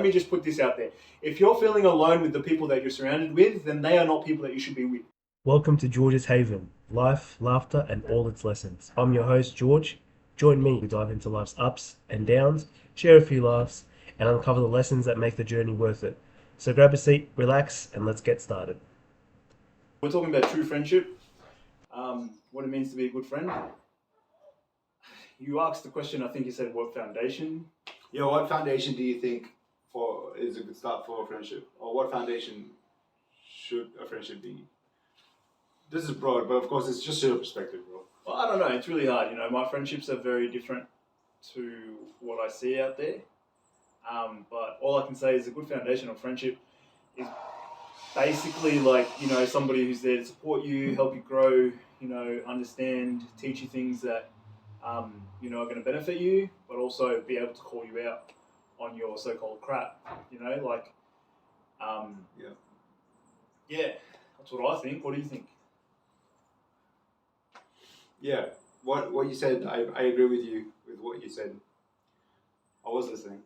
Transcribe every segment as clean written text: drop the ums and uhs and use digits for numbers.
let me just put this out there. If you're feeling alone with the people that you're surrounded with, then they are not people that you should be with. Welcome to George's Haven, life, laughter, and all its lessons. I'm your host, George. Join me to dive into life's ups and downs, share a few laughs, and uncover the lessons that make the journey worth it. So grab a seat, relax, and let's get started. We're talking about true friendship, what it means to be a good friend. You asked the question, I think you said, what foundation? Yeah, what foundation do you think is a good start for a friendship? Or what foundation should a friendship be? This is broad, but of course it's just your perspective, bro. Well, I don't know, it's really hard. My friendships are very different to what I see out there. But all I can say is a good foundation of friendship is basically like, somebody who's there to support you, help you grow, understand, teach you things that, are going to benefit you, but also be able to call you out on your so-called crap, yeah, that's what I think. What do you think? Yeah, what you said, I agree with you with what you said. I was listening.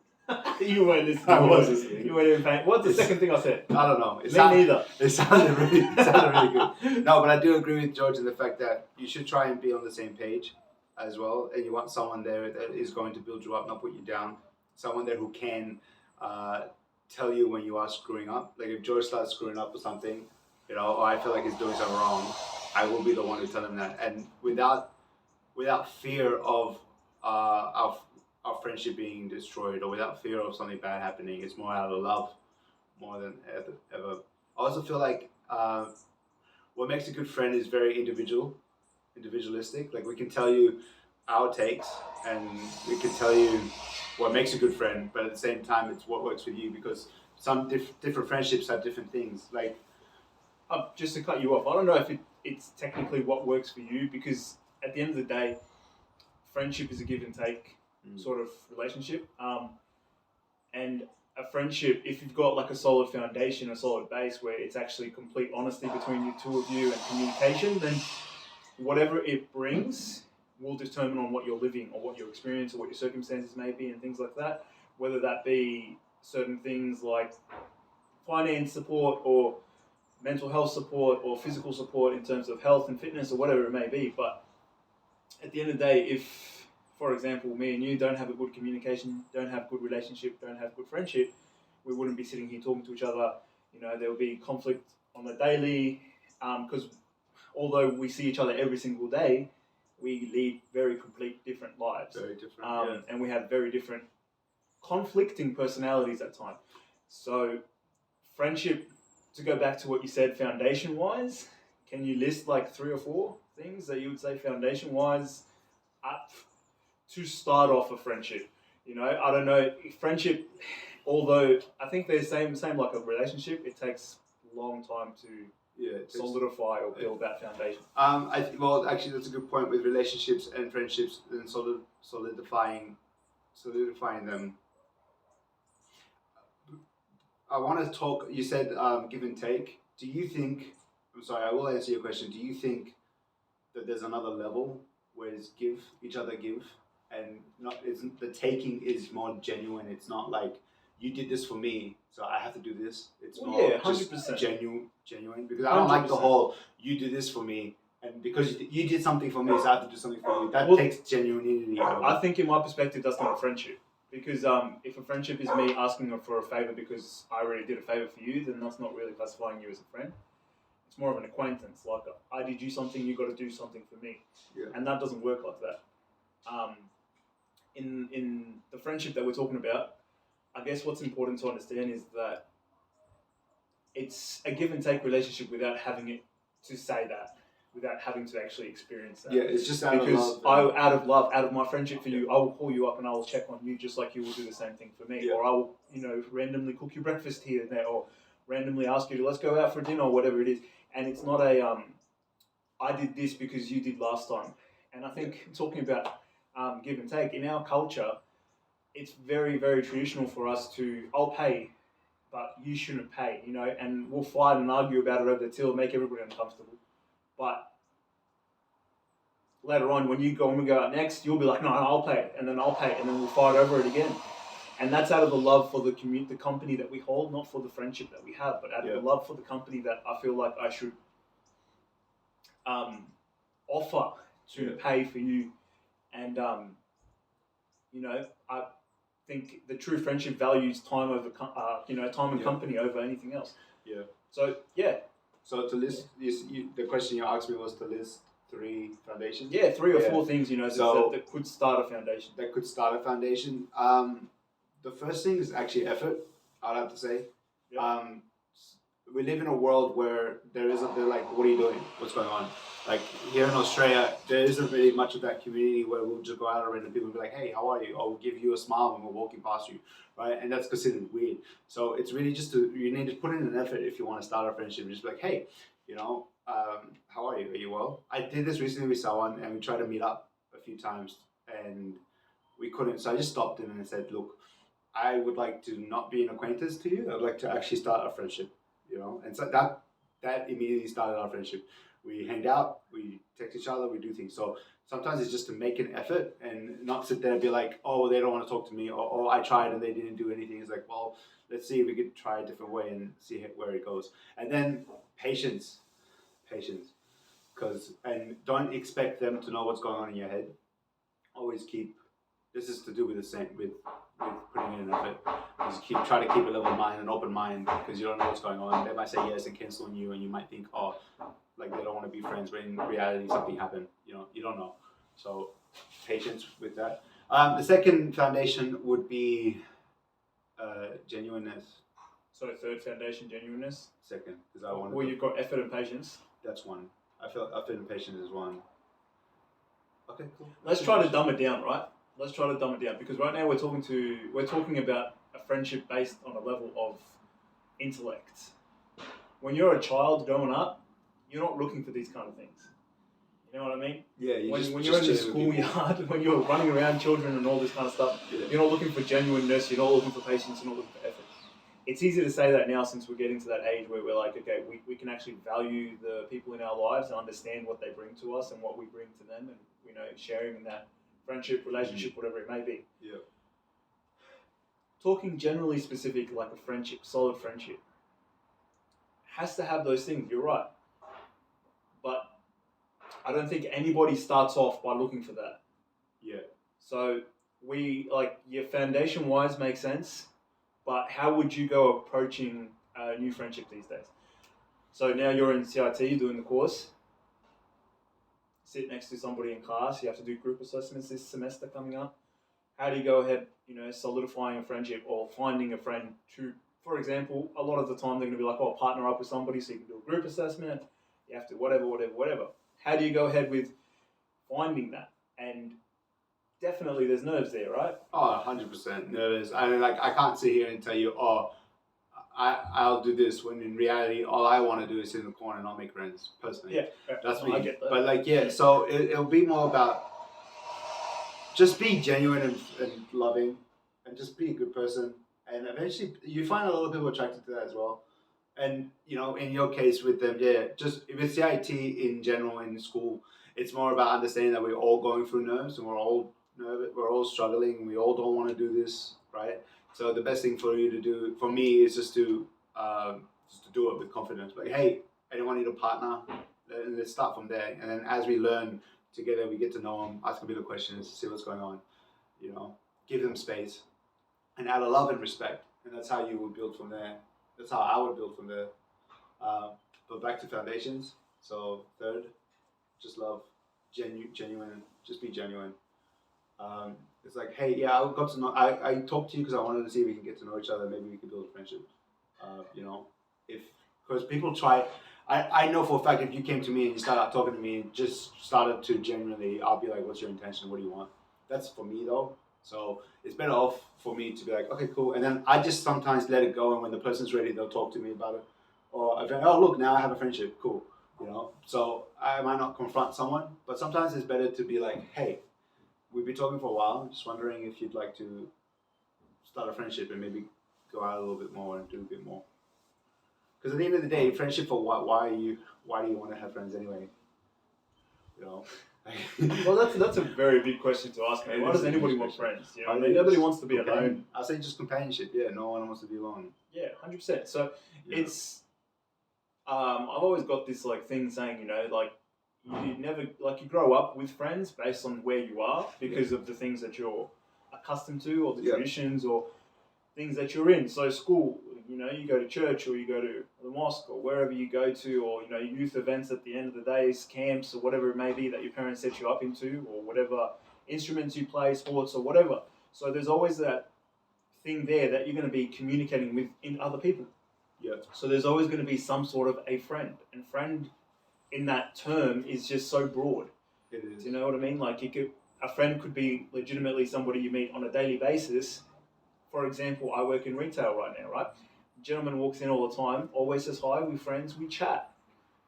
You weren't listening. I was listening. You weren't even paying. What's the second thing I said? I don't know. Neither. It sounded really good. No, but I do agree with George in the fact that you should try and be on the same page as well. And you want someone there that is going to build you up, not put you down. Someone there who can tell you when you are screwing up. Like if George starts screwing up or something, or I feel like he's doing something wrong, I will be the one to tell him that. And without fear of our friendship being destroyed, or without fear of something bad happening, it's more out of love more than ever. I also feel like what makes a good friend is very individualistic. Like we can tell you our takes and we can tell you what makes a good friend, but at the same time it's what works with you, because some different friendships have different things. Like just to cut you off, I don't know if it's technically what works for you, because at the end of the day, friendship is a give and take sort of relationship. And a friendship, if you've got like a solid foundation, a solid base where it's actually complete honesty between the two of you and communication, then whatever it brings will determine on what you're living or what your experience or what your circumstances may be and things like that. Whether that be certain things like finance support or mental health support or physical support in terms of health and fitness or whatever it may be. But at the end of the day, if, for example, me and you don't have a good communication, don't have good relationship, don't have good friendship, we wouldn't be sitting here talking to each other. There will be conflict on the daily, because although we see each other every single day, we lead very complete different lives. Very different, and we have very different conflicting personalities at times. So friendship, to go back to what you said foundation-wise, can you list like 3 or 4 things that you would say foundation-wise to start off a friendship? I don't know, friendship, although I think they're same like a relationship, it takes a long time to solidify or build that foundation. Well, actually, that's a good point with relationships and friendships and solidifying them. I want to talk. You said give and take. Do you think? I'm sorry. I will answer your question. Do you think that there's another level where it's give, and the taking is more genuine? It's not like you did this for me, so I have to do this. It's more 100%. just genuine. Because I don't 100%. Like the whole you do this for me, and because you did something for me, so I have to do something for you. That takes genuinity out of it. I think in my perspective, that's not a friendship. Because if a friendship is me asking for a favor because I already did a favor for you, then that's not really classifying you as a friend. It's more of an acquaintance. Like, I did you something, you got to do something for me. Yeah. And that doesn't work like that. In the friendship that we're talking about, I guess what's important to understand is that it's a give and take relationship without having it to say that, without having to actually experience that. Yeah, it's just out of love. Out of love, out of my friendship for you, I will call you up and I will check on you just like you will do the same thing for me. Yeah. Or I will, randomly cook you breakfast here and there, or randomly ask you to let's go out for dinner or whatever it is. And it's not a I did this because you did last time. And I think talking about give and take, in our culture, it's very, very traditional for us to, I'll pay, but you shouldn't pay, and we'll fight and argue about it over the till, make everybody uncomfortable. But later on, when we go out next, you'll be like, no, I'll pay, and then I'll pay, and then we'll fight over it again. And that's out of the love for the company that we hold, not for the friendship that we have, but out of the love for the company that I feel like I should offer to pay for you. And I think the true friendship values time over time and company over anything else. Yeah. So So to list the question you asked me was to list 3 foundations. Yeah, 3 or 4 things that could start a foundation. That could start a foundation. The first thing is actually effort. I'd have to say. Yep. We live in a world where they're like, what are you doing? What's going on? Like here in Australia, there isn't really much of that community where we'll just go out around and people will be like, hey, how are you? Or we'll give you a smile when we're walking past you, right? And that's considered weird. So it's really just you need to put in an effort if you want to start a friendship. Just be like, hey, how are you? Are you well? I did this recently with someone and we tried to meet up a few times and we couldn't. So I just stopped him and said, look, I would like to not be an acquaintance to you. I'd like to actually start a friendship, And so that immediately started our friendship. We hang out, we text each other, we do things. So sometimes it's just to make an effort and not sit there and be like, oh, they don't want to talk to me, or I tried and they didn't do anything. It's like, well, let's see if we could try a different way and see where it goes. And then patience. And don't expect them to know what's going on in your head. Always this is to do with the same, with putting in an effort. Just try to keep a level mind, an open mind, because you don't know what's going on. They might say yes and cancel on you, and you might think, oh, like they don't want to be friends, but in reality something happened. You don't know. So patience with that. The second foundation would be genuineness. So third foundation, genuineness. Second, because I want. Well, you've got effort and patience. That's one. I feel effort and patience is one. Okay, cool. Let's try to dumb it down, right? Let's try to dumb it down, because right now we're talking about a friendship based on a level of intellect. When you're a child growing up, you're not looking for these kind of things. You know what I mean? Yeah. When you're in the schoolyard, when you're running around children and all this kind of stuff, you're not looking for genuineness. You're not looking for patience. You're not looking for effort. It's easy to say that now, since we're getting to that age where we're like, okay, we can actually value the people in our lives and understand what they bring to us and what we bring to them, and sharing in that friendship, relationship, whatever it may be. Yeah. Talking generally specific, like a friendship, solid friendship, has to have those things. You're right, but I don't think anybody starts off by looking for that. Yeah. So your foundation wise makes sense. But how would you go approaching a new friendship these days? So now you're in CIT, you're doing the course. Sit next to somebody in class. You have to do group assessments this semester coming up. How do you go ahead, solidifying a friendship or finding a friend to, for example, a lot of the time they're going to be like, oh, partner up with somebody so you can do a group assessment. You have to whatever. How do you go ahead with finding that? And definitely there's nerves there, right? Oh, 100% nervous. I can't sit here and tell you, oh, I'll do this, when in reality, all I want to do is sit in the corner and not make friends, personally. Yeah. That's me. I get that. But so it'll be more about just be genuine and loving and just be a good person. And eventually you find a lot of people attracted to that as well. And, in your case with them, just with CIT in general in school, it's more about understanding that we're all going through nerves and we're all nervous, we're all struggling, we all don't want to do this, right? So the best thing for you to do, for me, is just to do it with confidence. Like, hey, anyone need a partner? And let's start from there. And then as we learn together, we get to know them, ask them the questions, see what's going on, give them space, and out of love and respect. And that's how you would build from there. That's how I would build from there. But back to foundations. So third, just love, genuine, just be genuine. It's like, hey, yeah, I talked to you because I wanted to see if we can get to know each other. Maybe we can build a friendship. Because people try. I know for a fact if you came to me and you started talking to me and just started to genuinely, I'll be like, what's your intention? What do you want? That's for me though. So it's better off for me to be like, okay, cool. And then I just sometimes let it go. And when the person's ready, they'll talk to me about it. Or I'll be like, oh, look, now I have a friendship. Cool. So I might not confront someone, but sometimes it's better to be like, hey, we've been talking for a while. I'm just wondering if you'd like to start a friendship and maybe go out a little bit more and do a bit more. Because at the end of the day, friendship for what? Why do you want to have friends anyway? Well, that's a very big question to ask, man. Why does anybody want friends? You know, I mean, nobody wants to be alone. I'll say just companionship. Yeah, no one wants to be alone. Yeah, 100%. So it's I've always got this like thing saying, you know, like you never like you grow up with friends based on where you are because of the things that you're accustomed to or the traditions or things that you're in. So school, you know, you go to church or you go to the mosque or wherever you go to, or you know, youth events at the end of the day, camps or whatever it may be that your parents set you up into, or whatever instruments you play, sports or whatever. So there's always that thing there that you're going to be communicating with in other people. Yeah. So there's always going to be some sort of a friend, and friend in that term is just so broad. It is. Do you know what I mean? Like a friend could be legitimately somebody you meet on a daily basis. For example, I work in retail right now, right? A gentleman walks in all the time, always says hi, we're friends, we chat,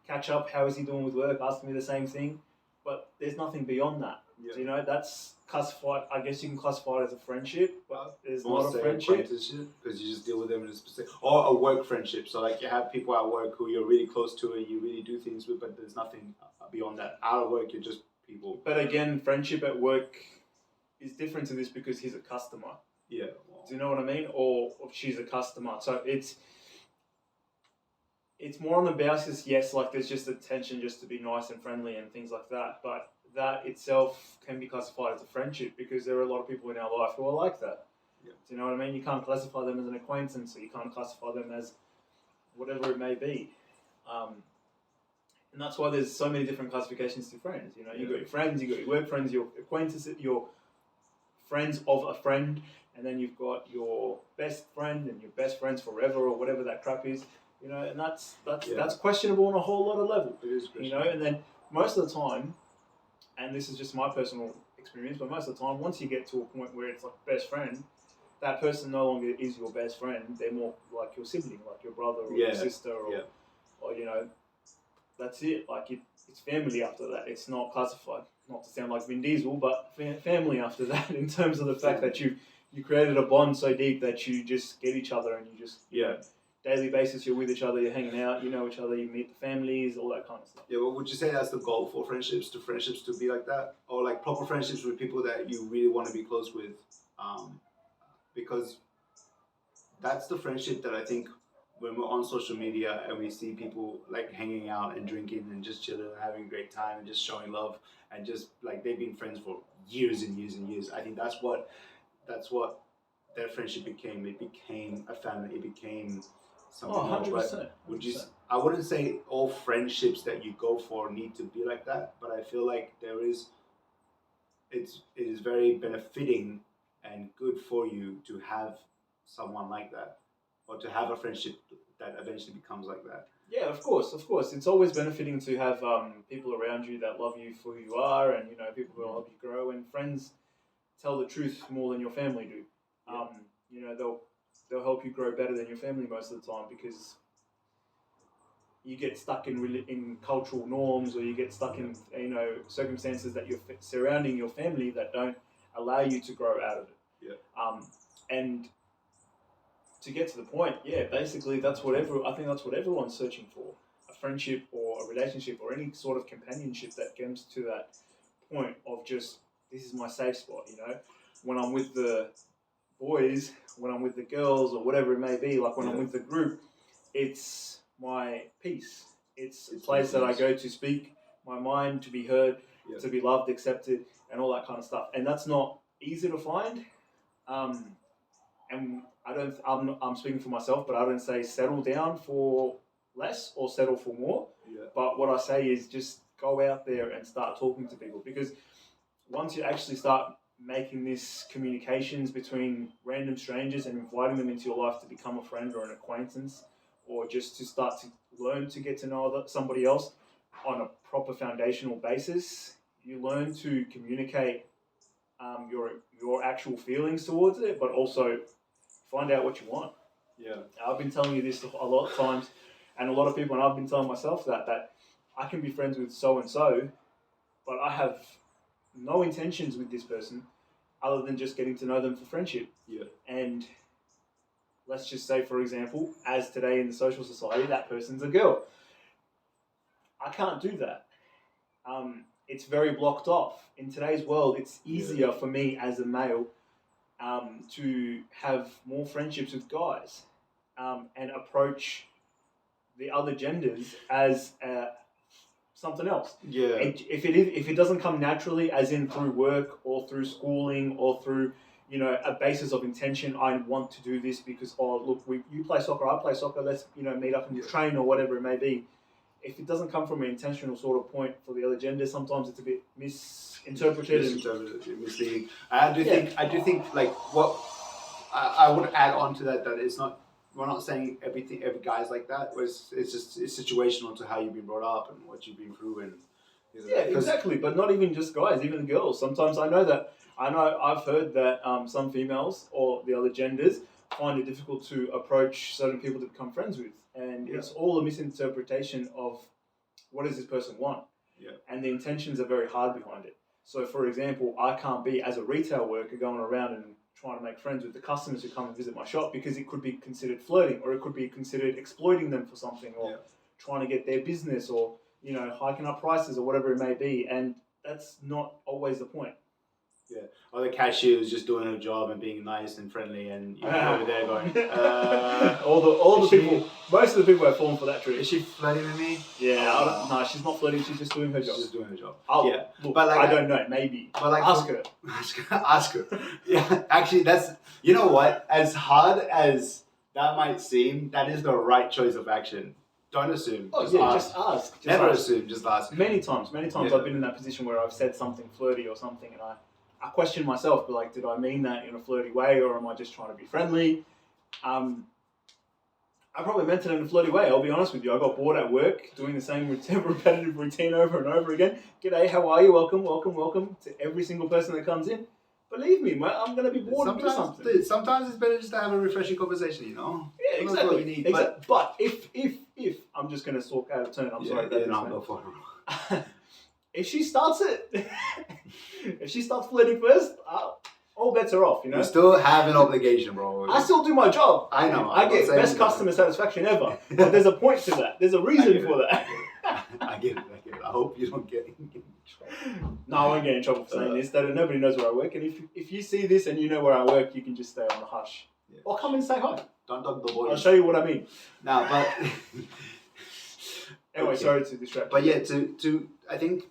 catch up, how is he doing with work, ask me the same thing, but there's nothing beyond that. Yeah. Do you know, that's classified, I guess you can classify it as a friendship, but there's Or not a friendship. Because you just deal with them in a specific, or a work friendship. So like you have people at work who you're really close to and you really do things with, but there's nothing beyond that. Out of work, you're just people. But again, friendship at work is different to this because he's a customer. Yeah. Do you know what I mean? Or she's a customer. So it's more on the basis, yes, like there's just a tension just to be nice and friendly and things like that. But that itself can be classified as a friendship because there are a lot of people in our life who are like that. Yeah. Do you know what I mean? You can't classify them as an acquaintance, or you can't classify them as whatever it may be. And that's why there's so many different classifications to friends. You know, you've got your friends, you've got your work friends, your acquaintances, your friends of a friend, and then you've got your best friend and your best friends forever or whatever that crap is. You know, and that's questionable on a whole lot of levels. It is questionable. You know, and then most of the time, and this is just my personal experience, but most of the time, once you get to a point where it's like best friend, that person no longer is your best friend. They're more like your sibling, like your brother or your sister, or you know, that's it. Like it's family after that. It's not classified. Not to sound like Vin Diesel, but family after that. In terms of the fact that you created a bond so deep that you just get each other and you just daily basis you're with each other, you're hanging out, you know each other, you meet the families, all that kind of stuff. Yeah, well, would you say that's the goal for friendships to be like that? Or like proper friendships with people that you really want to be close with? Because that's the friendship that I think when we're on social media and we see people like hanging out and drinking and just chilling and having a great time and just showing love and just like they've been friends for years and years and years. I think that's what their friendship became. It became a family. It became something more. 100%. I wouldn't say all friendships that you go for need to be like that, but I feel like it is very benefiting and good for you to have someone like that, or to have a friendship that eventually becomes like that. Yeah, of course. It's always benefiting to have people around you that love you for who you are, and you know, people who will help you grow. And friends tell the truth more than your family do. You know, they'll help you grow better than your family most of the time because you get stuck in cultural norms, or you get stuck in circumstances that you're surrounding your family that don't allow you to grow out of it. And to get to the point, basically I think that's what everyone's searching for: a friendship or a relationship or any sort of companionship that comes to that point of just, this is my safe spot. You know, when I'm with the boys, when I'm with the girls, or whatever it may be, like when I'm with the group, it's my peace. It's a place that I go to speak my mind, to be heard, to be loved, accepted, and all that kind of stuff. And that's not easy to find. And I'm speaking for myself, but I don't say settle down for less or settle for more. But what I say is just go out there and start talking to people, because once you actually start making this communications between random strangers and inviting them into your life to become a friend or an acquaintance, or just to start to learn to get to know somebody else on a proper foundational basis, you learn to communicate your actual feelings towards it, but also find out what you want. I've been telling you this a lot of times, and a lot of people, and I've been telling myself that I can be friends with so and so, but I have no intentions with this person other than just getting to know them for friendship. And let's just say, for example, as today in the social society, that person's a girl. I can't do that. it's very blocked off. In today's world, it's easier for me as a male to have more friendships with guys and approach the other genders as something else. Yeah. And if it doesn't come naturally, as in through work or through schooling or through a basis of intention, I want to do this because look, you play soccer, I play soccer. Let's meet up and train or whatever it may be. If it doesn't come from an intentional sort of point for the other gender, sometimes it's a bit misinterpreted. Misleading. I do think like what I would add on to that it's not. We're not saying every guy's like that. It's situational to how you've been brought up and what you've been through and. Exactly. But not even just guys, even girls. Sometimes I've heard that some females or the other genders find it difficult to approach certain people to become friends with. And it's all a misinterpretation of what does this person want. Yeah. And the intentions are very hard behind it. So, for example, I can't be, as a retail worker, going around and trying to make friends with the customers who come and visit my shop because it could be considered flirting or it could be considered exploiting them for something or trying to get their business or, hiking up prices or whatever it may be. And that's not always the point. Yeah. Or the cashier who's just doing her job and being nice and friendly and you're over there going, most of the people have fallen for that trick. Is she flirting with me? Yeah, no, she's not flirting, she's just doing her job. She's just doing her job. Look, but I don't know, maybe. But ask her. Ask her. Yeah, actually that's, you know what, as hard as that might seem, that is the right choice of action. Don't assume. Just ask. Never assume, just ask. Many times I've been in that position where I've said something flirty or something and I question myself, but like, did I mean that in a flirty way or am I just trying to be friendly? I probably meant it in a flirty way, I'll be honest with you. I got bored at work doing the same repetitive routine over and over again. G'day, how are you? Welcome to every single person that comes in. Believe me, mate, I'm going to be bored of doing something. Sometimes it's better just to have a refreshing conversation, Yeah, exactly. What you need. Exactly. But if I'm just going to talk out of turn, I'm sorry. Go for it. If she starts it, if she starts flirting first, all bets are off, You still have an obligation, bro. I still do my job. I know. I get best customer satisfaction ever. But there's a point to that. There's a reason for that. I get it. I hope you don't get in trouble. No, I won't get in trouble for saying this. That nobody knows where I work. And if you see this and you know where I work, you can just stay on the hush. Yeah. Or come and say hi. Don't talk the voice. I'll show you what I mean. No, but... Anyway, sorry to distract. But yeah, I think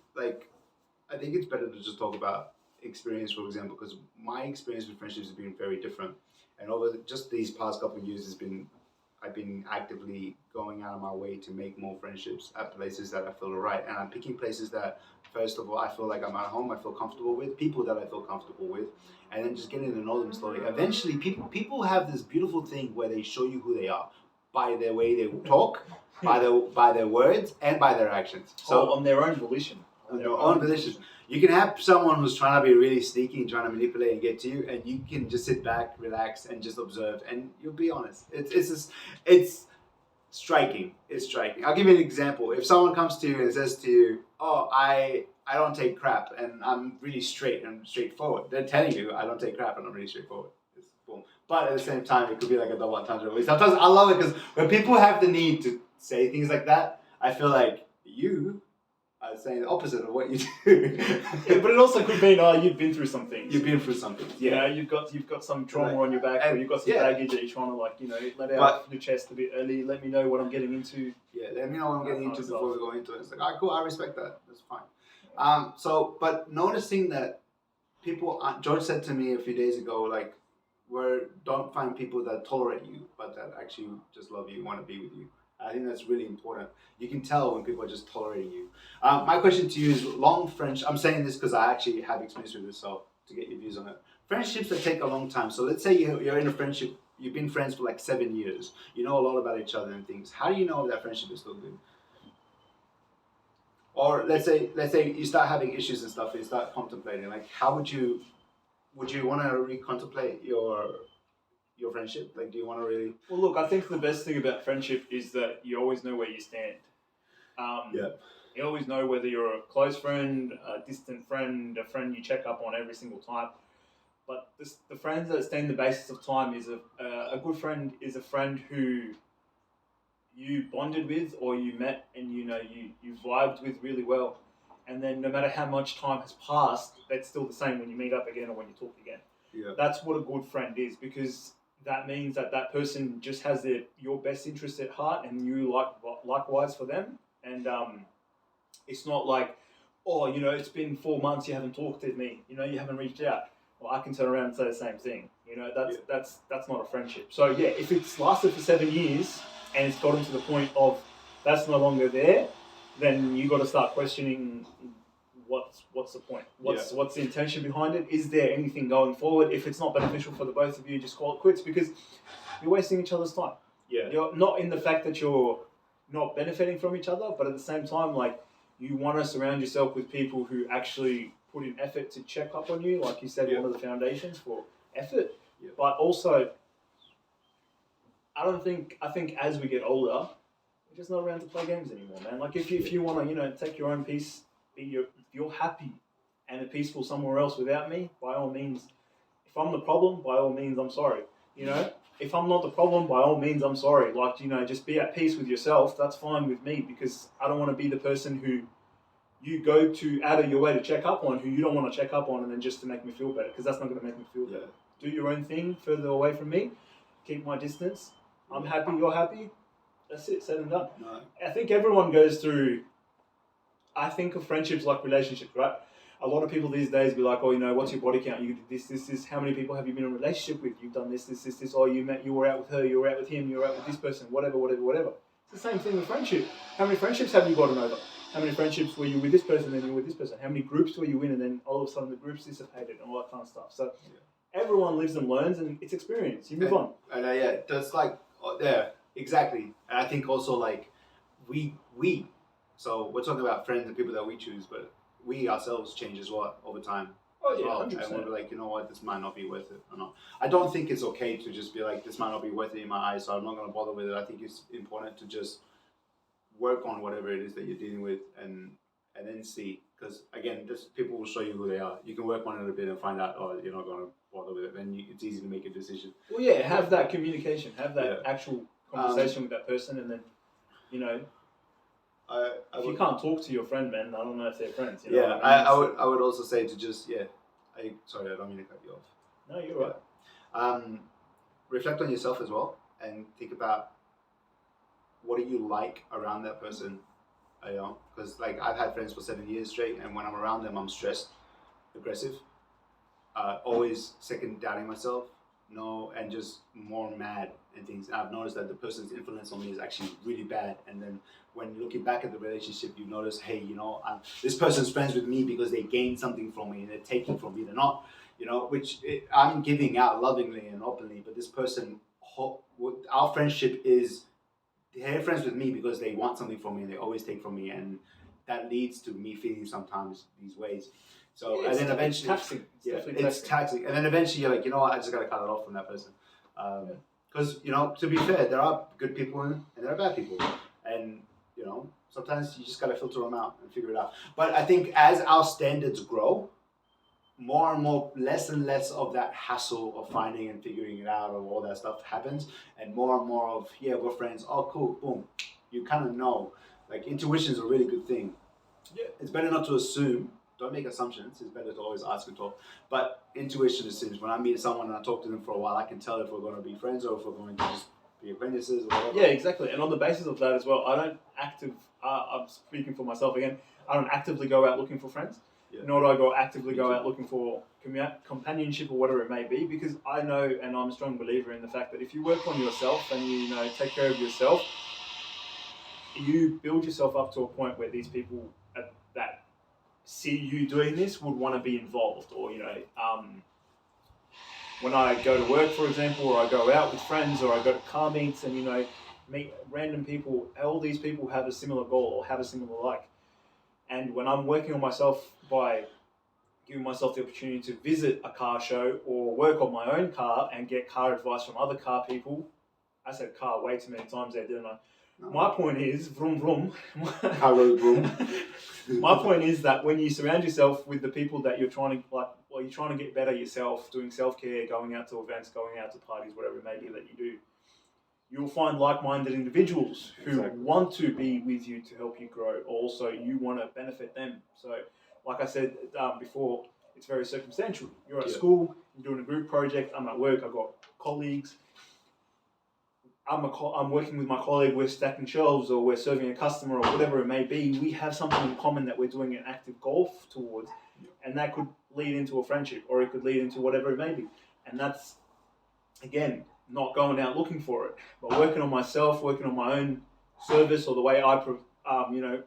it's better to just talk about experience, for example, because my experience with friendships has been very different. And over just these past couple of years, I've been actively going out of my way to make more friendships at places that I feel are right. And I'm picking places that, first of all, I feel like I'm at home, I feel comfortable with, people that I feel comfortable with, and then just getting to know them slowly. Eventually, people have this beautiful thing where they show you who they are by their way they talk, by their words, and by their actions. So on their own volition. On their own volition. You can have someone who's trying to be really sneaky and trying to manipulate and get to you, and you can just sit back, relax, and just observe, and you'll be honest. It's striking. It's striking. I'll give you an example. If someone comes to you and says to you, "Oh, I don't take crap, and I'm really straight and straightforward," they're telling you, "I don't take crap, and I'm really straightforward." It's boom. But at the same time, it could be like a double entendre. Sometimes I love it because when people have the need to say things like that, I feel like you are saying the opposite of what you do. But it also could mean, you've been through some things. You've been through something. Yeah, you've got some trauma on your back, or you've got some baggage that you're trying to let out the chest a bit early. Let me know what I'm getting into. Yeah, let me know what I'm getting into before we go into it. It's like, cool, I respect that. That's fine. But noticing that people, George said to me a few days ago, like, don't find people that tolerate you, but that actually just love you, want to be with you. I think that's really important. You can tell when people are just tolerating you. My question to you is long friendship. I'm saying this because I actually have experience with this, so to get your views on it. Friendships that take a long time. So let's say you're in a friendship, you've been friends for like 7 years. You know a lot about each other and things. How do you know if that friendship is still good? Or let's say you start having issues and stuff, and you start contemplating, like how would you want to recontemplate your friendship? Like, do you want to really... Well, look, I think the best thing about friendship is that you always know where you stand. You always know whether you're a close friend, a distant friend, a friend you check up on every single time. But the friends that stand the basis of time is a good friend is a friend who you bonded with or you met and you vibed with really well. and then no matter how much time has passed, that's still the same when you meet up again or when you talk again. Yeah. That's what a good friend is, because that means that that person just has your best interest at heart, and you likewise for them. And it's not like, oh, it's been 4 months, you haven't talked to me, you haven't reached out. Well, I can turn around and say the same thing. That's not a friendship. So yeah, if it's lasted for 7 years and it's gotten to the point of that's no longer there, then you got to start questioning what's the point? What's the intention behind it? Is there anything going forward? If it's not beneficial for the both of you, just call it quits, because you're wasting each other's time. Yeah. You're not in the fact that you're not benefiting from each other, but at the same time, like, you want to surround yourself with people who actually put in effort to check up on you, like you said, one of the foundations for effort. Yeah. But also, I think as we get older, we're just not around to play games anymore, man. Like, if you want to, take your own peace, if you're happy and at peaceful somewhere else without me, by all means. If I'm the problem, by all means, I'm sorry. If I'm not the problem, by all means, I'm sorry. Like, just be at peace with yourself. That's fine with me, because I don't want to be the person who you go to out of your way to check up on, who you don't want to check up on, and then just to make me feel better, because that's not going to make me feel better. Do your own thing further away from me. Keep my distance. I'm happy, you're happy. That's it, said and done. No. I think everyone goes through, I think of friendships like relationships, right? A lot of people these days be like, oh, what's your body count? You did this. How many people have you been in a relationship with? You've done this. Oh, you were out with her, you were out with him, you were out with this person, whatever. It's the same thing with friendship. How many friendships have you gotten over? How many friendships were you with this person, then you were with this person? How many groups were you in, and then all of a sudden the groups dissipated and all that kind of stuff. So everyone lives and learns, and it's experience. You move on. And that's like, exactly. And I think also, like, we, so we're talking about friends and people that we choose, but we ourselves change as well over time. Oh, as yeah, well. 100%. And we'll be like, you know what, this might not be worth it or not. I don't think it's okay to just be like, this might not be worth it in my eyes, so I'm not going to bother with it. I think it's important to just work on whatever it is that you're dealing with, and then see. Because again, just people will show you who they are. You can work on it a bit and find out, oh, you're not going to bother with it. Then it's easy to make a decision. Well, yeah, have that communication, have that actual conversation with that person, and then, if you can't talk to your friend, man, I don't know if they're friends. I would also say to just sorry, I don't mean to cut you off. No, you're right. Reflect on yourself as well, and think about what do you like around that person. Because like I've had friends for 7 years straight, and when I'm around them, I'm stressed, aggressive, always second doubting myself, and just more mad and things. And I've noticed that the person's influence on me is actually really bad. And then when looking back at the relationship, you notice, hey, this person's friends with me because they gained something from me, and they're taking from me. They're not, I'm giving out lovingly and openly, but this person, our friendship is, they're friends with me because they want something from me and they always take from me, and that leads to me feeling sometimes these ways. So and then eventually, it's taxing. And then eventually you're like, you know what, I just gotta cut it off from that person. Because to be fair, there are good people and there are bad people, and sometimes you just gotta filter them out and figure it out. But I think as our standards grow, more and more, less and less of that hassle of finding and figuring it out of all that stuff happens, and more of, we're friends, oh cool, boom. You kind of know. Like, intuition is a really good thing. Yeah. It's better not to assume. Don't make assumptions. It's better to always ask and talk. But intuition assumes. When I meet someone and I talk to them for a while, I can tell if we're going to be friends or if we're going to just be acquaintances or whatever. Yeah, exactly. And on the basis of that as well, I'm speaking for myself again, I don't actively go out looking for friends. Yeah. Nor do I actively go out looking for companionship or whatever it may be, because I know, and I'm a strong believer in the fact that if you work on yourself and you take care of yourself, you build yourself up to a point where these people that see you doing this would want to be involved. Or when I go to work, for example, or I go out with friends, or I go to car meets and meet random people, all these people have a similar goal or have a similar like. And when I'm working on myself by giving myself the opportunity to visit a car show or work on my own car and get car advice from other car people, I said car way too many times there, didn't I? No. My point is, vroom vroom. Car road vroom. My point is that when you surround yourself with the people that you're trying to get better yourself, doing self-care, going out to events, going out to parties, whatever it may be that you do, you'll find like-minded individuals who Exactly. want to be with you to help you grow. Also, you want to benefit them. So, like I said before, it's very circumstantial. You're at school, you're doing a group project. I'm at work. I've got colleagues. I'm working with my colleague. We're stacking shelves, or we're serving a customer, or whatever it may be. We have something in common that we're doing an active goal towards, and that could lead into a friendship, or it could lead into whatever it may be. And that's, again, not going out looking for it, but working on myself, working on my own service, or the way I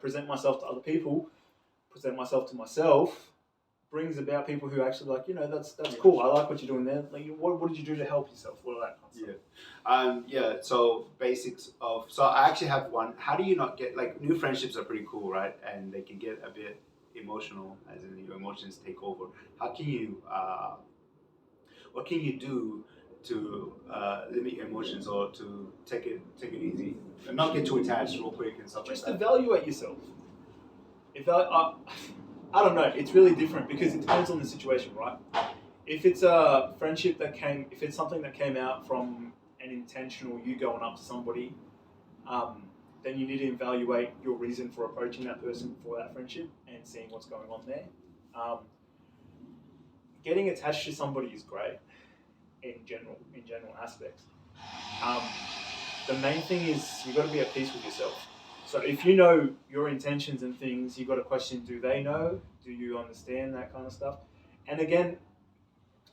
present myself to other people, present myself to myself, brings about people who actually like, that's cool. I like what you're doing there. Like, what did you do to help yourself? What that kind of stuff. So basics of, so I actually have one. How do you not get, like, new friendships are pretty cool, right? And they can get a bit emotional, as in your emotions take over. How can you, what can you do to limit your emotions, or to take it easy and not get too attached real quick and stuff Just like that? evaluate yourself. I don't know. It's really different because it depends on the situation, right? If it's a friendship if it's something that came out from an intentional you going up to somebody, then you need to evaluate your reason for approaching that person for that friendship and seeing what's going on there. Getting attached to somebody is great in general aspects. The main thing is you've got to be at peace with yourself. So if you know your intentions and things, you've got to question, do they know? Do you understand that kind of stuff? And again,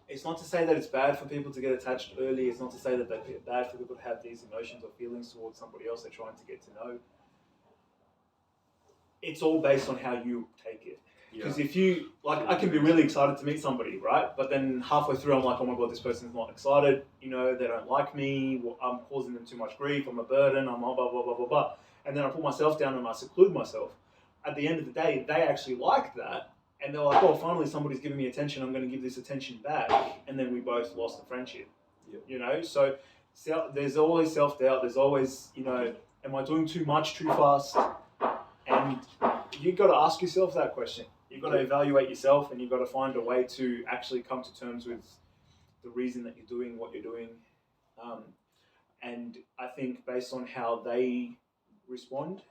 it's not to say that it's bad for people to get attached early. It's not to say that it's bad for people to have these emotions or feelings towards somebody else they're trying to get to know. It's all based on how you take it. Because if you, like, I can be really excited to meet somebody, right? But then halfway through, I'm like, oh my God, this person's not excited. They don't like me. I'm causing them too much grief. I'm a burden. I'm blah, blah, blah, blah, blah, blah. And then I put myself down and I seclude myself. At the end of the day, they actually like that. And they're like, oh, finally somebody's giving me attention. I'm going to give this attention back. And then we both lost the friendship. So there's always self-doubt. There's always, am I doing too much too fast? And you've got to ask yourself that question. You've got to evaluate yourself, and you've got to find a way to actually come to terms with the reason that you're doing what you're doing. And I think based on how they respond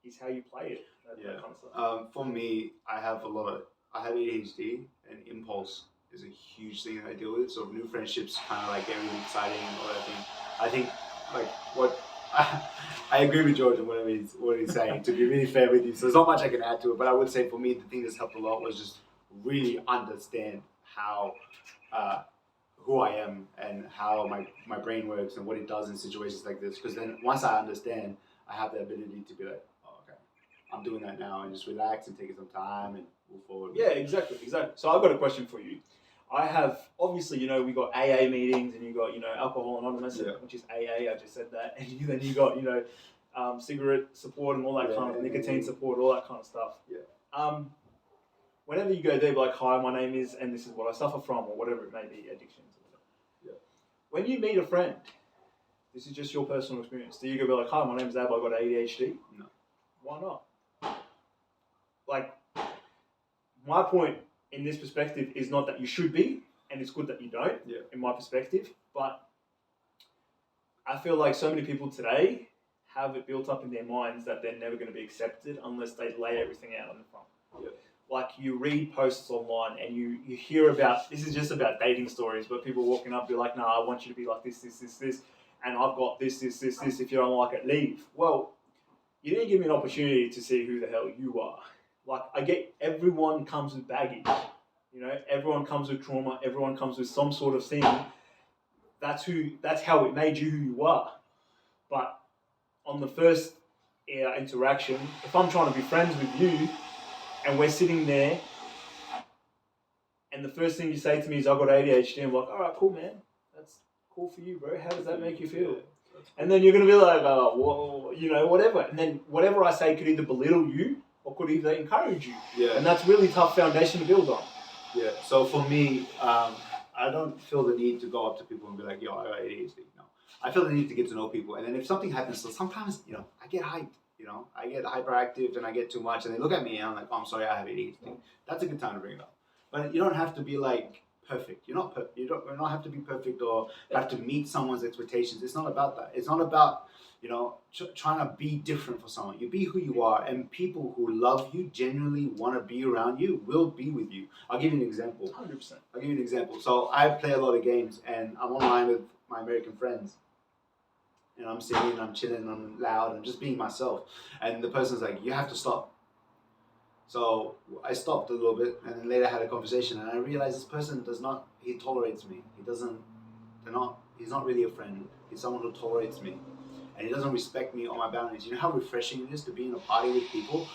is how you play it. That kind of stuff. For me, I have ADHD, and impulse is a huge thing that I deal with. So new friendships kind of like get really exciting or that thing. I think like what I agree with George on what he's saying, to be really fair with you. So there's not much I can add to it, but I would say for me the thing that's helped a lot was just really understand how who I am and how my brain works and what it does in situations like this. Because then once I understand, I have the ability to be like, oh, okay, I'm doing that now, and just relax and take some time and move forward. Yeah, exactly. So I've got a question for you. I have, obviously, we got AA meetings, and you got, Alcohol Anonymous, which is AA, I just said that. And then you got, cigarette support and all that kind of, nicotine support, all that kind of stuff. Whenever you go there, be like, hi, my name is, and this is what I suffer from, or whatever it may be, addictions or whatever. When you meet a friend, this is just your personal experience. Do you go be like, hi, my name is Ab, I got ADHD? No. Why not? Like, my point in this perspective is not that you should be, and it's good that you don't, in my perspective, but I feel like so many people today have it built up in their minds that they're never going to be accepted unless they lay everything out on the front. Like, you read posts online and you hear about, this is just about dating stories, but people walking up be like, nah, I want you to be like this, and I've got this, if you don't like it, leave. Well, you didn't give me an opportunity to see who the hell you are. Like, I get everyone comes with baggage, everyone comes with trauma, everyone comes with some sort of thing. That's how it made you who you are. But on the first interaction, if I'm trying to be friends with you and we're sitting there and the first thing you say to me is, I've got ADHD, I'm like, all right, cool, man. That's cool for you, bro. How does that make you feel? And then you're going to be like, oh, whoa, whatever. And then whatever I say could either belittle you or could either encourage you. And that's really tough foundation to build on. So for me, I don't feel the need to go up to people and be like, yo, I got ADHD. No. I feel the need to get to know people. And then if something happens, so sometimes, I get hyped. I get hyperactive and I get too much. And they look at me and I'm like, oh, I'm sorry, I have ADHD. That's a good time to bring it up. But you don't have to be like, perfect. You're not you don't have to be perfect or have to meet someone's expectations. It's not about that. It's not about trying to be different for someone. You be who you are, and people who love you, genuinely want to be around you, will be with you. I'll give you an example. 100%. I'll give you an example. So I play a lot of games, and I'm online with my American friends, and I'm singing, I'm chilling, I'm loud, I'm just being myself. And the person's like, "You have to stop." So I stopped a little bit, and then later had a conversation, and I realized this person he tolerates me. He's not really a friend. He's someone who tolerates me. And he doesn't respect me or my boundaries. You know how refreshing it is to be in a party with people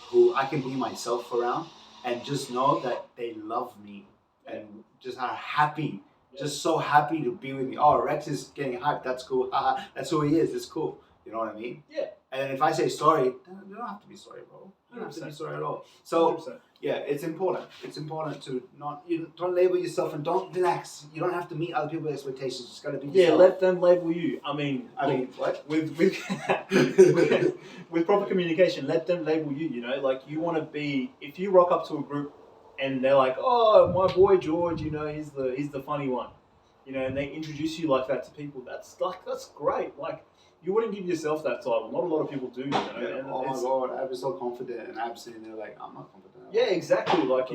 who I can be myself around and just know that they love me and just are happy, just so happy to be with me. Oh, Rex is getting hyped. That's cool. That's who he is. It's cool. You know what I mean? Yeah. And if I say sorry, you don't have to be sorry, bro. You don't have to be sorry at all. So 100%. yeah, it's important. It's important to don't label yourself and don't relax. You don't have to meet other people's expectations. You just gotta be yourself. Yeah, let them label you. I mean, what? With with proper communication, let them label you. Like you want to be. If you rock up to a group and they're like, "Oh, my boy George, he's the funny one," and they introduce you like that to people. That's great. Like you wouldn't give yourself that title. Not a lot of people do. Yeah. And oh my god, I was so confident, and I'm sitting there like, I'm not confident. Yeah, exactly. Like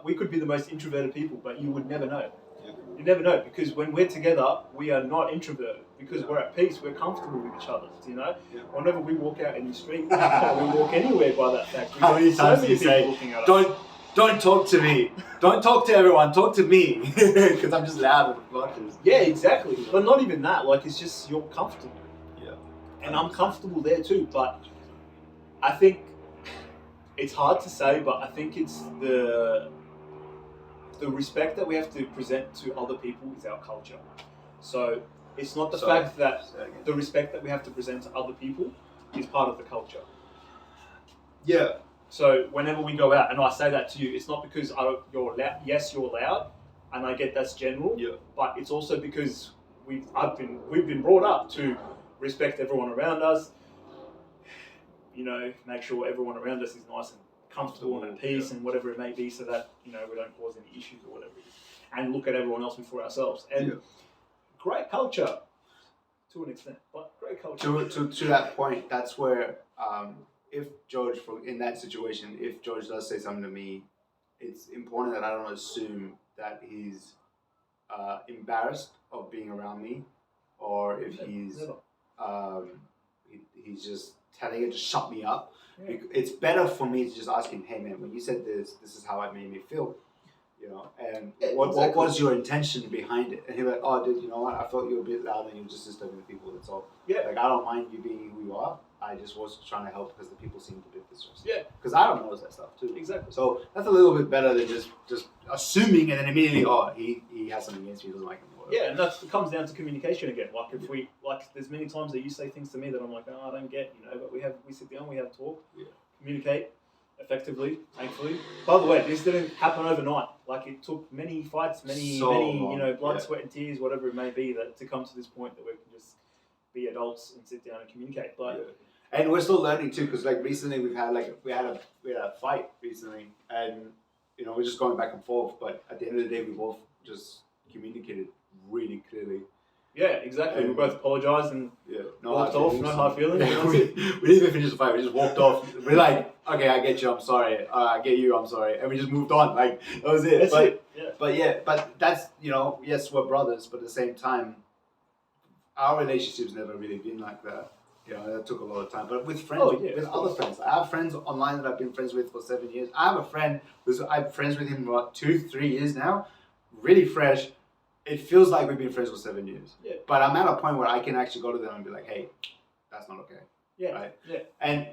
we could be the most introverted people, but you would never know. You never know, because when we're together, we are not introverted because we're at peace. We're comfortable with each other. Yeah. Whenever we walk out in the street, or we walk anywhere by that fact. How many times do you say, "Don't talk to me. Don't talk to everyone. Talk to me," because I'm just loud and obnoxious. Yeah, exactly. But not even that. Like it's just you're comfortable. Yeah. And I'm comfortable there too. But I think it's hard to say, but I think it's the respect that we have to present to other people is our culture. So it's not the fact that the respect that we have to present to other people is part of the culture. Yeah. So whenever we go out, and I say that to you, it's not because you're loud. Yes, you're loud, and I get that's general. Yeah. But it's also because we've been brought up to respect everyone around us. Make sure everyone around us is nice and comfortable and at peace and whatever it may be, so that we don't cause any issues or whatever it is, and look at everyone else before ourselves. And great culture to an extent, but great culture. To that point, that's where if George, in that situation, if George does say something to me, it's important that I don't assume that he's embarrassed of being around me, or if he's just telling it to shut me up. Yeah. It's better for me to just ask him, "Hey man, when you said this is how it made me feel, and what was your intention behind it?" And he's like, "Oh dude, you know what, I felt you were a bit loud and you were just disturbing the people, that's all." Yeah. Like I don't mind you being who you are, I just was trying to help because the people seemed a bit distressed. Yeah. Because I don't know that stuff too. Exactly. So that's a little bit better than just assuming and then immediately, he has something against me, he doesn't like me. Yeah, and it comes down to communication again. Like if we there's many times that you say things to me that I'm like, "Oh, I don't get," but we sit down, we have talk, communicate effectively, thankfully. By the way, this didn't happen overnight. Like it took many fights, many blood, sweat and tears, whatever it may be, that to come to this point that we can just be adults and sit down and communicate. But and we're still learning too, because like recently we had a fight recently, and we're just going back and forth. But at the end of the day, we both just communicated really clearly. Yeah, exactly. We both apologised and walked off. No hard feelings. We didn't even finish the fight. We just walked off. We're like, "Okay, I get you. I'm sorry. I get you. I'm sorry," and we just moved on. Like that was it. That's it. Yeah. But that's yes, we're brothers, but at the same time, our relationship's never really been like that. That took a lot of time. But with friends, with other friends, I have friends online that I've been friends with for 7 years. I have a friend I'm friends with him for 2-3 years now, really fresh. It feels like we've been friends for 7 years. Yeah. But I'm at a point where I can actually go to them and be like, "Hey, that's not okay." Yeah. Right? Yeah. And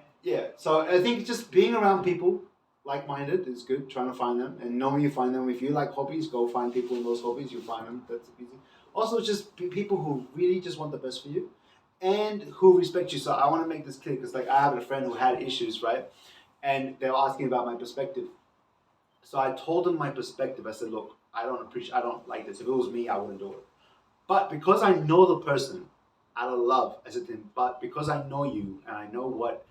so I think just being around people like-minded is good, trying to find them. And knowing you find them, if you like hobbies, go find people in those hobbies, you find them. That's easy. Also, just people who really just want the best for you and who respect you. So I want to make this clear because I have a friend who had issues, right? And they were asking about my perspective. So I told them my perspective. I said, "Look, I don't like this. If it was me, I wouldn't do it. But because I know the person out of love, I said to him, but because I know you and I know what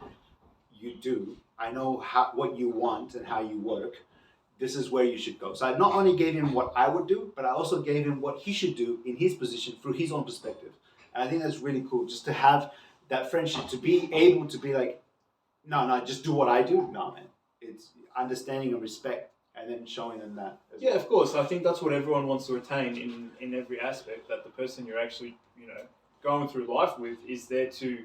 you do, I know what you want and how you work, this is where you should go. So I not only gave him what I would do, but I also gave him what he should do in his position through his own perspective. And I think that's really cool, just to have that friendship, to be able to be like, no, just do what I do. No, man, it's understanding and respect, and then showing them that. Yeah, of course. I think that's what everyone wants to attain in every aspect. That the person you're actually going through life with is there to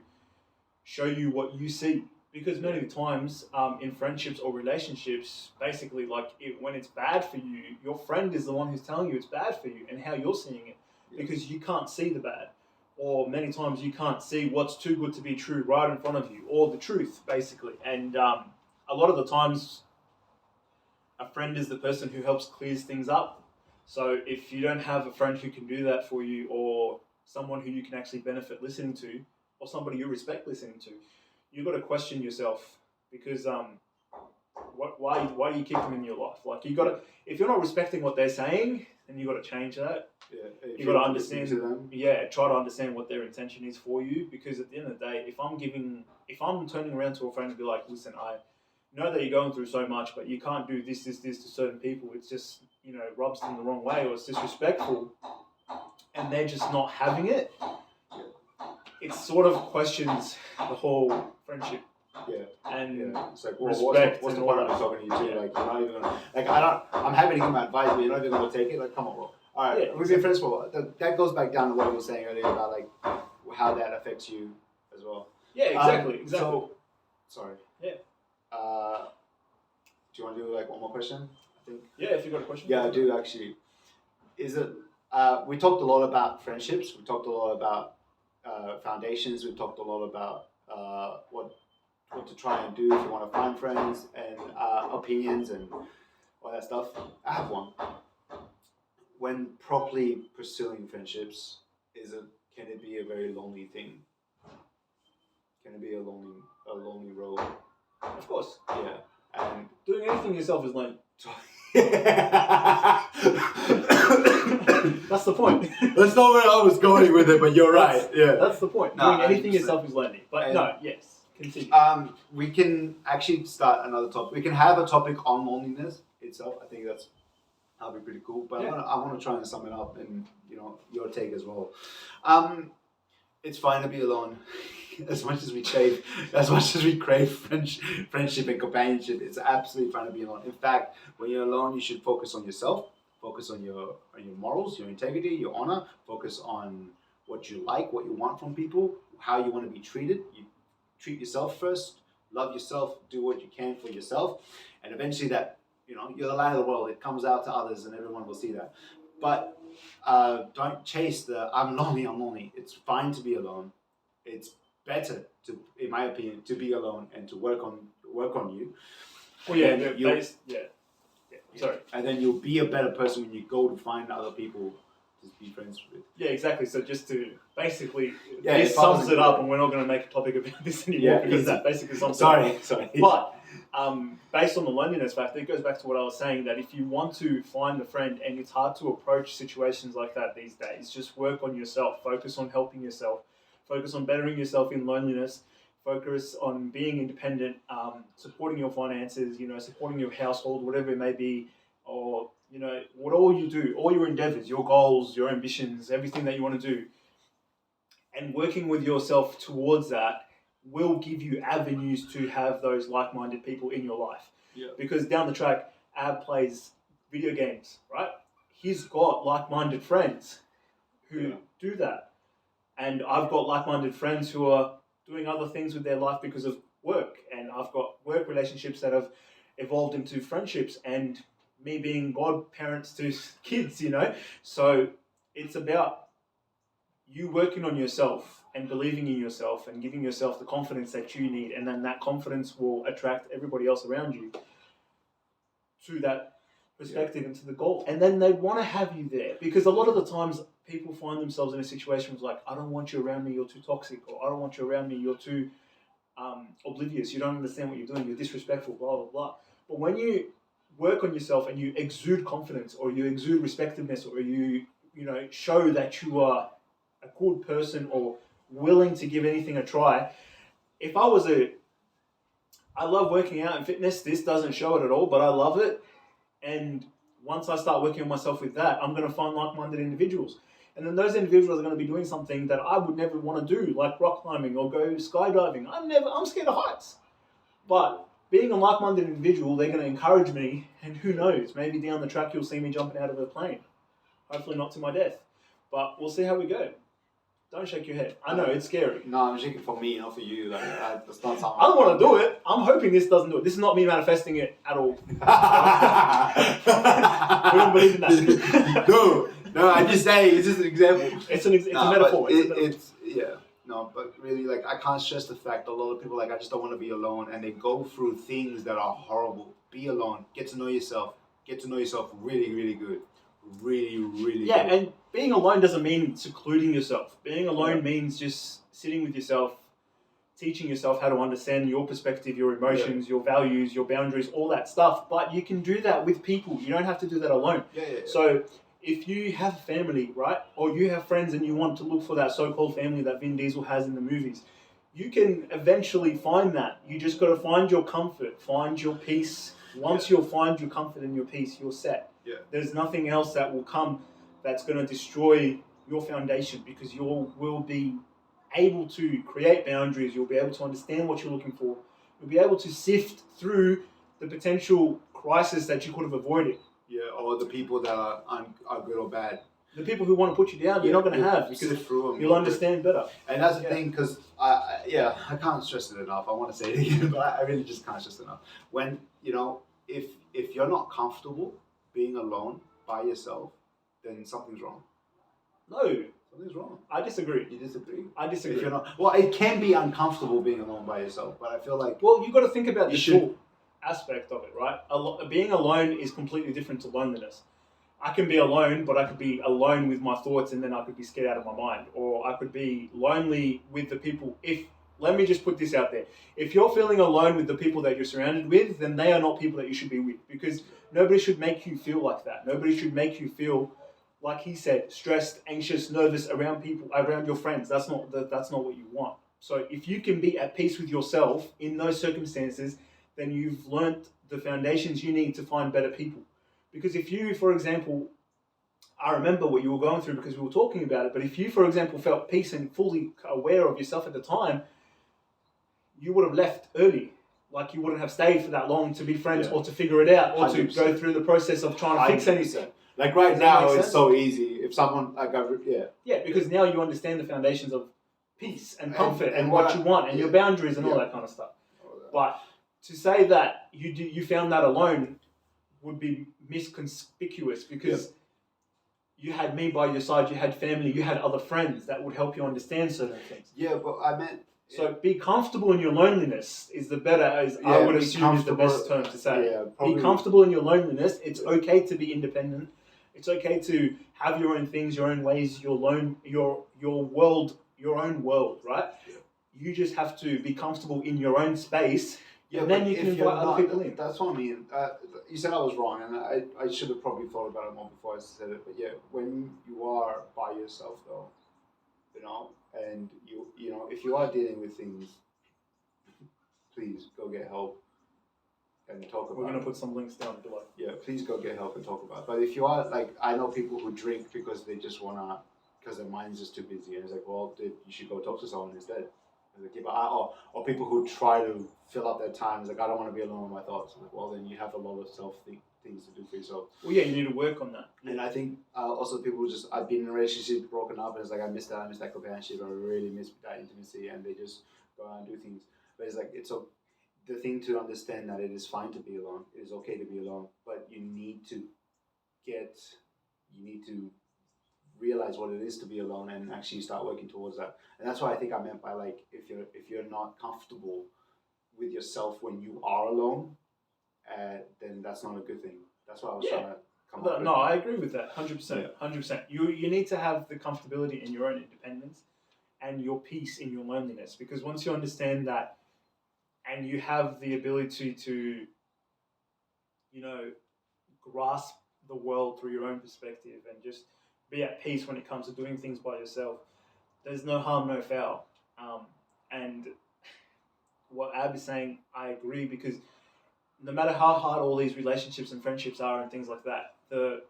show you what you see. Because many times in friendships or relationships, basically, when it's bad for you, your friend is the one who's telling you it's bad for you and how you're seeing it, because you can't see the bad. Or many times you can't see what's too good to be true right in front of you, or the truth, basically. And a lot of the times, a friend is the person who helps clears things up. So if you don't have a friend who can do that for you, or someone who you can actually benefit listening to, or somebody you respect listening to, you've got to question yourself, because why do you keep them in your life? Like, if you're not respecting what they're saying, then you got to change that. Yeah, you got to understand. Try to understand what their intention is for you, because at the end of the day, if I'm turning around to a friend and be like, listen, I know that you're going through so much, but you can't do this to certain people. It's just rubs them the wrong way, or it's disrespectful, and they're just not having it. It sort of questions the whole friendship. Yeah. And it's like, respect. What's the point of me talking to you too? Yeah. Like, you're not even gonna, I'm happy to give my advice, but you're not even gonna take it. Like, come on, bro. All right, we've been friends for a while. That goes back down to what I was saying earlier about like how that affects you as well. Yeah, exactly. So, sorry. Yeah. Do you want to do like one more question? I think. Yeah, if you got a question. Yeah, I do actually. Is it? We talked a lot about friendships. We talked a lot about foundations. We talked a lot about what to try and do if you want to find friends, and opinions and all that stuff. I have one. When properly pursuing friendships, can it be a very lonely thing? Can it be a lonely road? Of course. Yeah. And doing anything yourself is lonely. That's the point. That's not where I was going with it, but you're right. Yeah. That's the point. No, doing anything yourself is lonely. But yes. Continue. We can actually start another topic. We can have a topic on loneliness itself. I think that'll be pretty cool. But I want to try and sum it up, and your take as well. It's fine to be alone. As much as we crave friendship and companionship, it's absolutely fine to be alone. In fact, when you're alone, you should focus on yourself, focus on your morals, your integrity, your honor, focus on what you like, what you want from people, how you want to be treated. You treat yourself first, love yourself, do what you can for yourself, and eventually that, you're the light of the world. It comes out to others, and everyone will see that. But don't chase the I'm lonely. It's fine to be alone. It's better in my opinion, to be alone and to work on you. Well, yeah. Sorry. And then you'll be a better person when you go to find other people to be friends with. Yeah, exactly. So just to basically, this sums it up, and we're not going to make a topic about this anymore, because that basically sums it up. Sorry. But based on the loneliness factor, it goes back to what I was saying, that if you want to find a friend, and it's hard to approach situations like that these days, just work on yourself, focus on helping yourself, focus on bettering yourself in loneliness, focus on being independent, supporting your finances, supporting your household, whatever it may be, or, what all you do, all your endeavors, your goals, your ambitions, everything that you want to do, and working with yourself towards that will give you avenues to have those like-minded people in your life. Yeah. Because down the track, Ab plays video games, right? He's got like-minded friends who do that. And I've got like-minded friends who are doing other things with their life because of work. And I've got work relationships that have evolved into friendships, and me being godparents to kids, So it's about you working on yourself and believing in yourself and giving yourself the confidence that you need. And then that confidence will attract everybody else around you to that perspective and to the goal. And then they want to have you there, because a lot of the times people find themselves in a situation where it's like, I don't want you around me, you're too toxic, or I don't want you around me, you're too oblivious, you don't understand what you're doing, you're disrespectful, blah, blah, blah. But when you work on yourself and you exude confidence, or you exude respectiveness, or you show that you are a good person or willing to give anything a try. I love working out and fitness. This doesn't show it at all, but I love it. And once I start working on myself with that, I'm going to find like-minded individuals. And then those individuals are going to be doing something that I would never want to do, like rock climbing or go skydiving. I'm scared of heights. But being a like-minded individual, they're going to encourage me, and who knows, maybe down the track you'll see me jumping out of a plane. Hopefully not to my death. But we'll see how we go. Don't shake your head. I know, it's scary. No, I'm shaking for me, not for you. Like, that's not something. I don't want to do it. I'm hoping this doesn't do it. This is not me manifesting it at all. We don't believe in that. No, I just say it's just an example. It's a metaphor. No, but really, like, I can't stress the fact a lot of people, like, I just don't want to be alone, and they go through things that are horrible. Be alone. Get to know yourself. Get to know yourself really, really good. Really, really Yeah, good. and being alone doesn't mean secluding yourself. Being alone means just sitting with yourself, teaching yourself how to understand your perspective, your emotions, your values, your boundaries, all that stuff. But you can do that with people. You don't have to do that alone. Yeah. So if you have family, right, or you have friends and you want to look for that so-called family that Vin Diesel has in the movies, you can eventually find that. You just got to find your comfort, find your peace. Once you'll find your comfort and your peace, you're set. Yeah. There's nothing else that will come that's going to destroy your foundation, because you will be able to create boundaries. You'll be able to understand what you're looking for. You'll be able to sift through the potential crisis that you could have avoided. Yeah, or the people that are good or bad. The people who want to put you down, you're not going to have, because you'll understand better. And that's the thing, because I can't stress it enough. I want to say it again, but I really just can't stress it enough. When, if you're not comfortable being alone by yourself, then something's wrong. No. Something's wrong. I disagree. You disagree? I disagree. If you're not, well, it can be uncomfortable being alone by yourself, but I feel like... Well, you've got to think about the full aspect of it, right? Being alone is completely different to loneliness. I can be alone, but I could be alone with my thoughts, and then I could be scared out of my mind. Or I could be lonely with the people. Let me just put this out there. If you're feeling alone with the people that you're surrounded with, then they are not people that you should be with, because nobody should make you feel like that. Nobody should make you feel, like he said, stressed, anxious, nervous around people, around your friends. That's not what you want. So if you can be at peace with yourself in those circumstances, then you've learnt the foundations you need to find better people. Because if you, for example, I remember what you were going through because we were talking about it, but if you, for example, felt peace and fully aware of yourself at the time, you would have left early. Like, you wouldn't have stayed for that long to be friends or to figure it out or 100%. To go through the process of trying to fix anything. Like right now, it's so easy. If someone, Yeah, because now you understand the foundations of peace and comfort and what you want and your boundaries and all that kind of stuff. But to say that you found that alone would be misconspicuous, because you had me by your side, you had family, you had other friends that would help you understand certain things. Yeah, but I meant... So be comfortable in your loneliness is the better, I would assume is the best term to say. Yeah, be comfortable in your loneliness. It's okay to be independent. It's okay to have your own things, your own ways, your world, your own world, right? Yeah. You just have to be comfortable in your own space, and then you can invite other people in. That's what I mean. You said I was wrong, and I should have probably thought about it more before I said it. But yeah, when you are by yourself, though, and if you are dealing with things, please go get help and talk about it. We're going to put some links down below. Yeah, please go get help and talk about it. But if you are, like, I know people who drink because they just want to, because their mind's just too busy. And it's like, well, dude, you should go talk to someone instead. Like, yeah, or people who try to fill up their time. It's like, I don't want to be alone with my thoughts. Like, well, then you have a lot of things to do for yourself. Well, yeah, you need to work on that. And I think also people who I've been in a relationship, broken up, and it's like, I miss that companionship, I really miss that intimacy, and they just go out and do things. But it's like, the thing to understand that it is fine to be alone. It is okay to be alone, but you need to realize what it is to be alone and actually start working towards that. And that's what I think I meant by, like, if you're not comfortable with yourself when you are alone, then that's not a good thing. That's what I was trying to come up with. No, I agree with that, 100%. 100%. You need to have the comfortability in your own independence and your peace in your loneliness, because once you understand that and you have the ability to, grasp the world through your own perspective and just be at peace when it comes to doing things by yourself, there's no harm, no foul. And what Ab is saying, I agree, because no matter how hard all these relationships and friendships are and things like that, the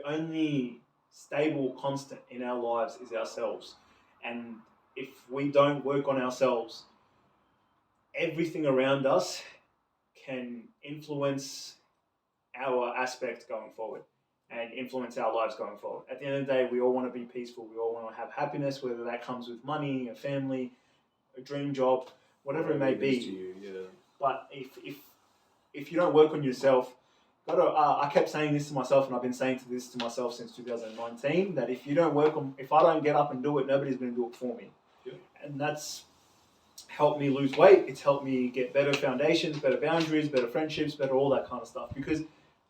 only stable constant in our lives is ourselves. And if we don't work on ourselves, everything around us can influence our aspect going forward and influence our lives going forward. At the end of the day, we all want to be peaceful. We all want to have happiness, whether that comes with money, a family, a dream job, whatever it may be. To you, yeah. But if you don't work on yourself, I kept saying this to myself, and I've been saying this to myself since 2019, that if I don't get up and do it, nobody's going to do it for me. Yeah. And that's helped me lose weight. It's helped me get better foundations, better boundaries, better friendships, better all that kind of stuff. Because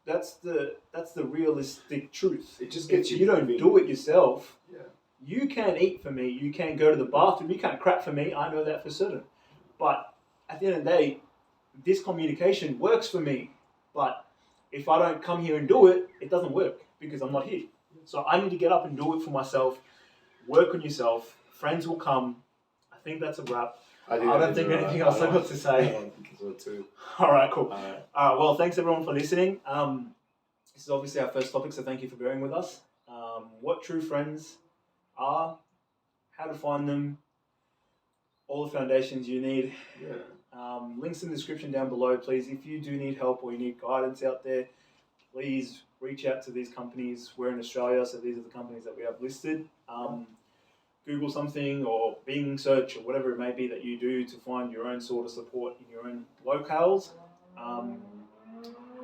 that's the realistic truth. It just gets if you don't do it yourself, yeah. You can't eat for me. You can't go to the bathroom. You can't crap for me. I know that for certain. But at the end of the day, this communication works for me. But if I don't come here and do it, it doesn't work because I'm not here. So I need to get up and do it for myself. Work on yourself. Friends will come. I think that's a wrap. I don't think anything else I've got to say. I think so too. All right, cool. All right, well, thanks everyone for listening. This is obviously our first topic, so thank you for bearing with us. What true friends are, how to find them, all the foundations you need. Yeah. Links in the description down below, please. If you do need help or you need guidance out there, please reach out to these companies. We're in Australia, so these are the companies that we have listed. Google something or Bing search or whatever it may be that you do to find your own sort of support in your own locales.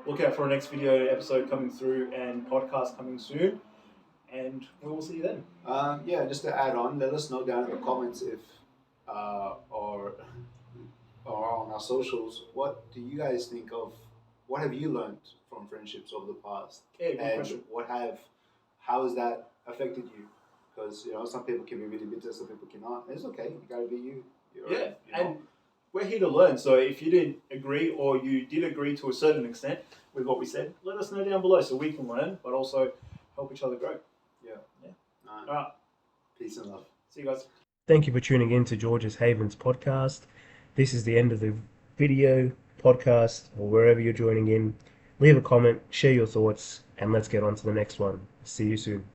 Look out for our next video episode coming through and podcast coming soon. And we will see you then. Yeah, just to add on, let us know down in the comments if or on our socials, what do you guys think of, what have you learned from friendships over the past? Yeah, good and question. how has that affected you? Because some people can be really bitter, some people cannot. It's okay. You gotta be you. And we're here to learn. So if you didn't agree or you did agree to a certain extent with what we said, let us know down below so we can learn, but also help each other grow. Yeah. All right. Peace and love. See you guys. Thank you for tuning in to George's Havens podcast. This is the end of the video, podcast, or wherever you're joining in. Leave a comment, share your thoughts, and let's get on to the next one. See you soon.